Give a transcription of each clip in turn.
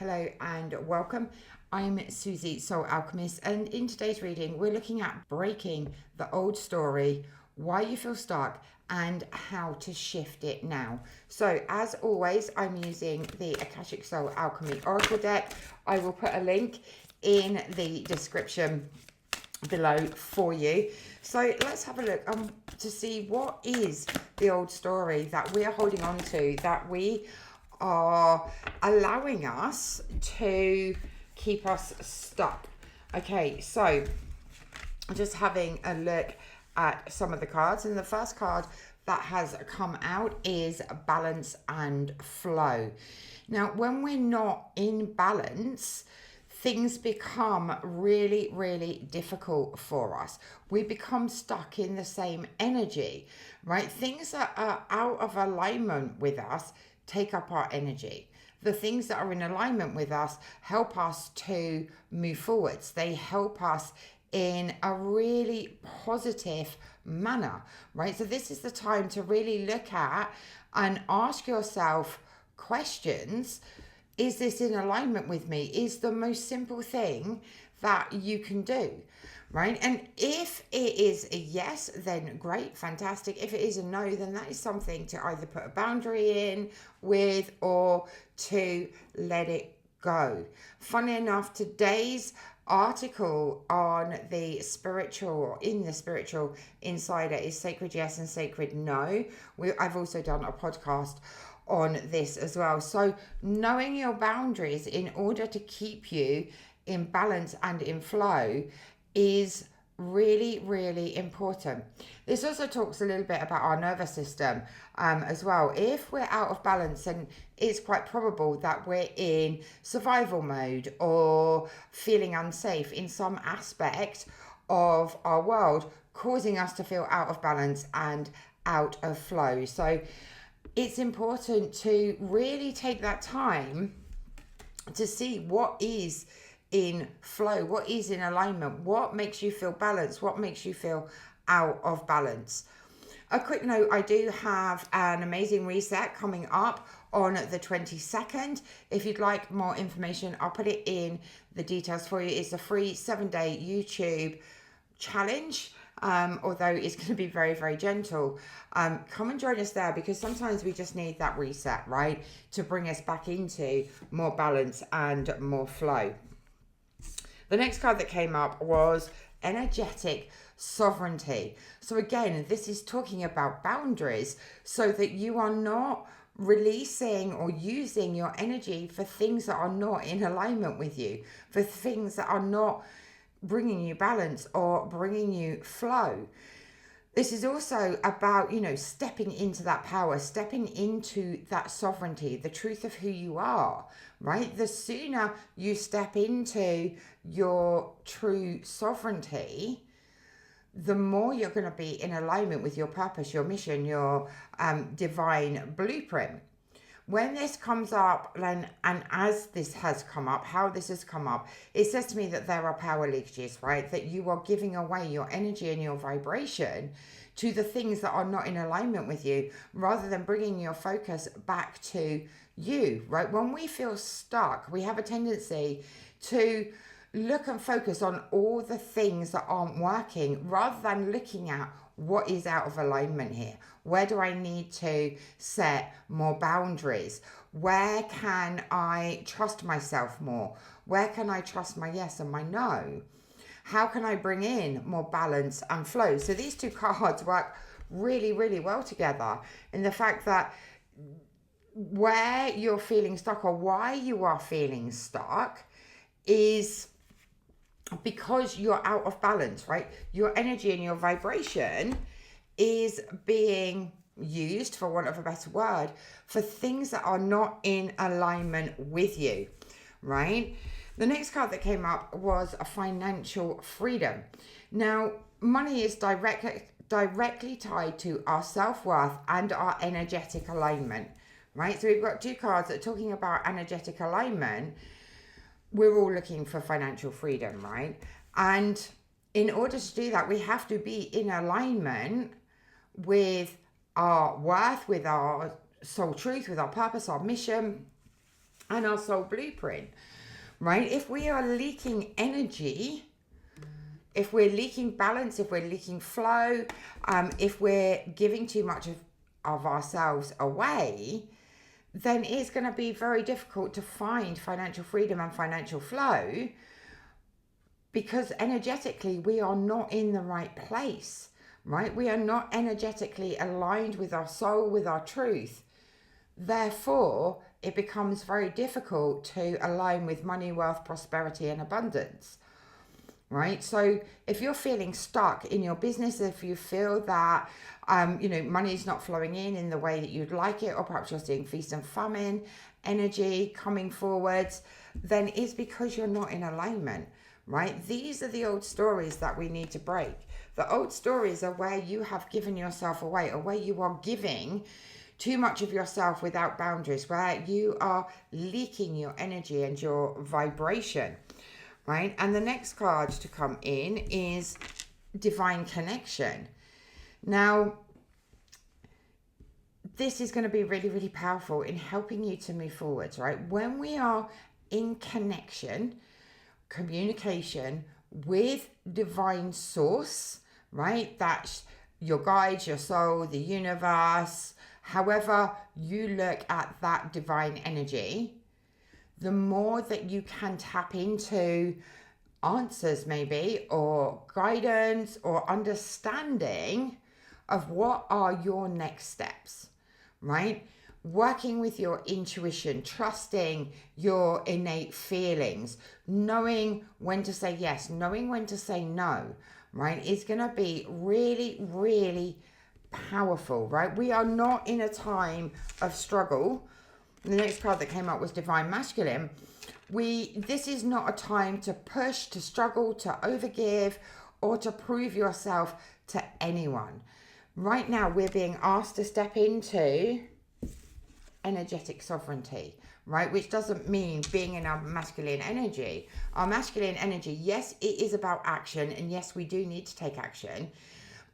Hello and welcome. I'm Susie, Soul Alchemist, and in today's reading, we're looking at breaking the old story, why you feel stuck, and how to shift it now. So, as always, I'm using the Akashic Soul Alchemy Oracle deck. I will put a link in the description below for you. So let's have a look to see what is the old story that we are holding on to, that we are allowing us to keep us stuck. Okay, so just having a look at some of the cards, and the first card that has come out is balance and flow. Now, when we're not in balance, things become really, really difficult for us. We become stuck in the same energy, right? Things that are out of alignment with us take up our energy. The things that are in alignment with us help us to move forwards. They help us in a really positive manner, right? So this is the time to really look at and ask yourself questions. Is this in alignment with me? Is the most simple thing that you can do, right? And if it is a yes, then great, fantastic. If it is a no, then that is something to either put a boundary in with or to let it go. Funny enough, today's article on the spiritual, in the Spiritual Insider, is sacred yes and sacred no. I've also done a podcast on this as well. So knowing your boundaries in order to keep you in balance and in flow is really, really important. This also talks a little bit about our nervous system as well. If we're out of balance, then it's quite probable that we're in survival mode or feeling unsafe in some aspect of our world, causing us to feel out of balance and out of flow. So it's important to really take that time to see what is in flow, what is in alignment, what makes you feel balanced, what makes you feel out of balance. A quick note, I do have an amazing reset coming up on the 22nd. If you'd like more information, I'll put it in the details for you. It's a free 7-day YouTube challenge. Although it's going to be very, very gentle. Come and join us there, because sometimes we just need that reset, right? To bring us back into more balance and more flow. The next card that came up was energetic sovereignty. So again, this is talking about boundaries, so that you are not releasing or using your energy for things that are not in alignment with you, for things that are not bringing you balance or bringing you flow. This is also about, stepping into that power, stepping into that sovereignty, the truth of who you are, right? The sooner you step into your true sovereignty, the more you're going to be in alignment with your purpose, your mission, your divine blueprint. When this comes up, and as this has come up, how this has come up, it says to me that there are power leakages, right? That you are giving away your energy and your vibration to the things that are not in alignment with you, rather than bringing your focus back to you, right? When we feel stuck, we have a tendency to look and focus on all the things that aren't working, rather than looking at what is out of alignment here. Where do I need to set more boundaries? Where can I trust myself more? Where can I trust my yes and my no? How can I bring in more balance and flow? So these two cards work really, really well together, in the fact that where you're feeling stuck, or why you are feeling stuck, is because you're out of balance, right? Your energy and your vibration is being used, for want of a better word, for things that are not in alignment with you, right? The next card that came up was a financial freedom. Now, money is directly tied to our self-worth and our energetic alignment, right? So we've got two cards that are talking about energetic alignment. We're all looking for financial freedom, right? And in order to do that, we have to be in alignment with our worth, with our soul truth, with our purpose, our mission, and our soul blueprint, right? If we are leaking energy, if we're leaking balance, if we're leaking flow, if we're giving too much of ourselves away, then it's going to be very difficult to find financial freedom and financial flow, because energetically we are not in the right place, right? We are not energetically aligned with our soul, with our truth. Therefore, it becomes very difficult to align with money, wealth, prosperity, and abundance, right? So if you're feeling stuck in your business, if you feel that money is not flowing in the way that you'd like it, or perhaps you're seeing feast and famine energy coming forwards, then it's because you're not in alignment, right? These are the old stories that we need to break. The old stories are where you have given yourself away, or where you are giving too much of yourself without boundaries, where you are leaking your energy and your vibration, right? And the next card to come in is Divine Connection. Now, this is going to be really, really powerful in helping you to move forwards, right? When we are in connection, communication with divine source, right? That's your guides, your soul, the universe, however you look at that divine energy, the more that you can tap into answers maybe, or guidance, or understanding of what are your next steps, right? Working with your intuition, trusting your innate feelings, knowing when to say yes, knowing when to say no, right? Is going to be really, really powerful, right? We are not in a time of struggle. The next card that came up was Divine Masculine. This is not a time to push, to struggle, to overgive, or to prove yourself to anyone. Right now, we're being asked to step into energetic sovereignty, right? Which doesn't mean being in our masculine energy. Our masculine energy, yes, it is about action, and yes, we do need to take action.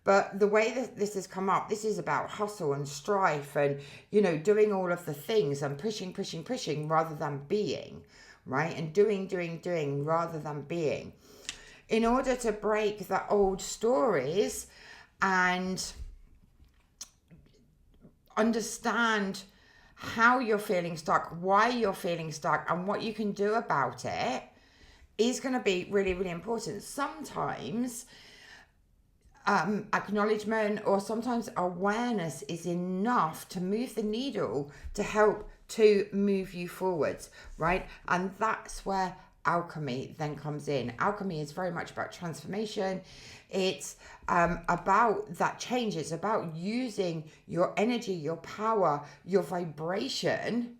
But the way that this has come up, this is about hustle and strife and, doing all of the things and pushing rather than being, right? And doing rather than being. In order to break the old stories and understand how you're feeling stuck, why you're feeling stuck, and what you can do about it is going to be really, really important. Sometimes acknowledgement, or sometimes awareness, is enough to move the needle to help to move you forwards, right? And that's where alchemy then comes in. Alchemy is very much about transformation. It's about that change. It's about using your energy, your power, your vibration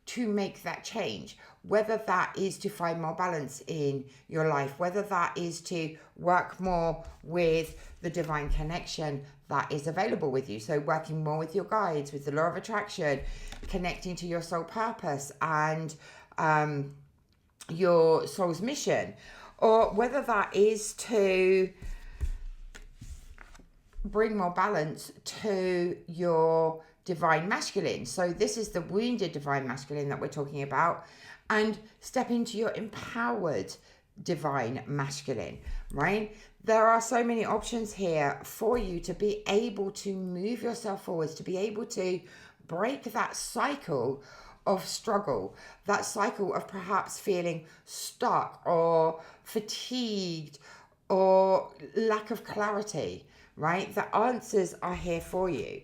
to make that change, whether that is to find more balance in your life, whether that is to work more with the divine connection that is available with you. So working more with your guides, with the law of attraction, connecting to your soul purpose and your soul's mission, or whether that is to bring more balance to your divine masculine. So this is the wounded divine masculine that we're talking about, and step into your empowered divine masculine, right? There are so many options here for you to be able to move yourself forwards, to be able to break that cycle of struggle, that cycle of perhaps feeling stuck or fatigued or lack of clarity, right? The answers are here for you.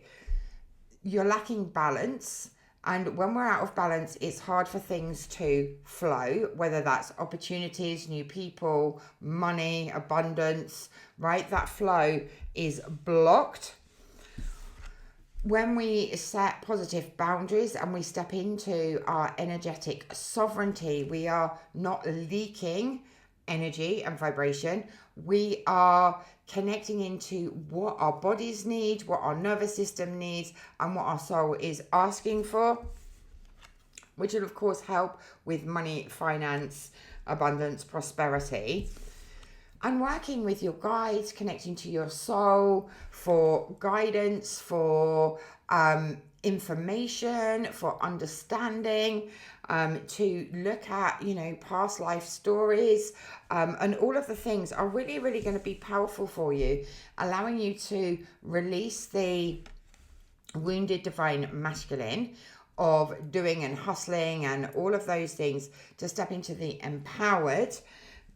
You're lacking balance, and when we're out of balance, it's hard for things to flow, whether that's opportunities, new people, money, abundance, right? That flow is blocked. When we set positive boundaries and we step into our energetic sovereignty, we are not leaking energy and vibration. We are connecting into what our bodies need, what our nervous system needs, and what our soul is asking for, which will of course help with money, finance, abundance, prosperity. And working with your guides, connecting to your soul for guidance, for information, for understanding, to look at, past life stories, and all of the things are really, really going to be powerful for you, allowing you to release the wounded divine masculine of doing and hustling and all of those things to step into the empowered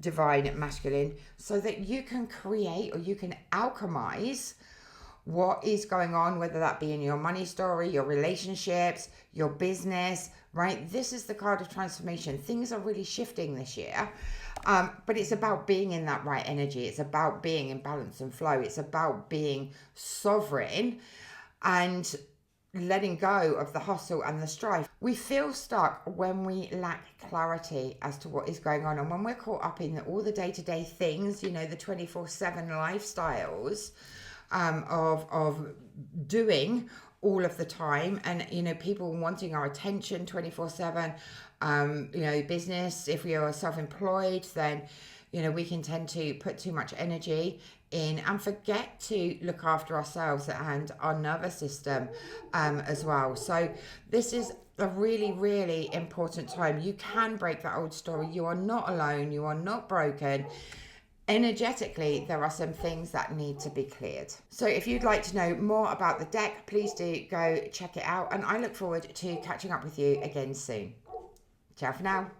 divine masculine, so that you can create, or you can alchemize what is going on, whether that be in your money story, your relationships, your business, right? This is the card of transformation. Things are really shifting this year. But it's about being in that right energy. It's about being in balance and flow. It's about being sovereign and letting go of the hustle and the strife. We feel stuck when we lack clarity as to what is going on. And when we're caught up in all the day-to-day things, the 24/7 lifestyles, of doing all of the time, and people wanting our attention 24/7, business, if we are self-employed, then we can tend to put too much energy in and forget to look after ourselves and our nervous system, as well. So this is a really, really important time. You can break that old story. You are not alone. You are not broken. Energetically, there are some things that need to be cleared. So if you'd like to know more about the deck, please do go check it out. And I look forward to catching up with you again soon. Ciao for now.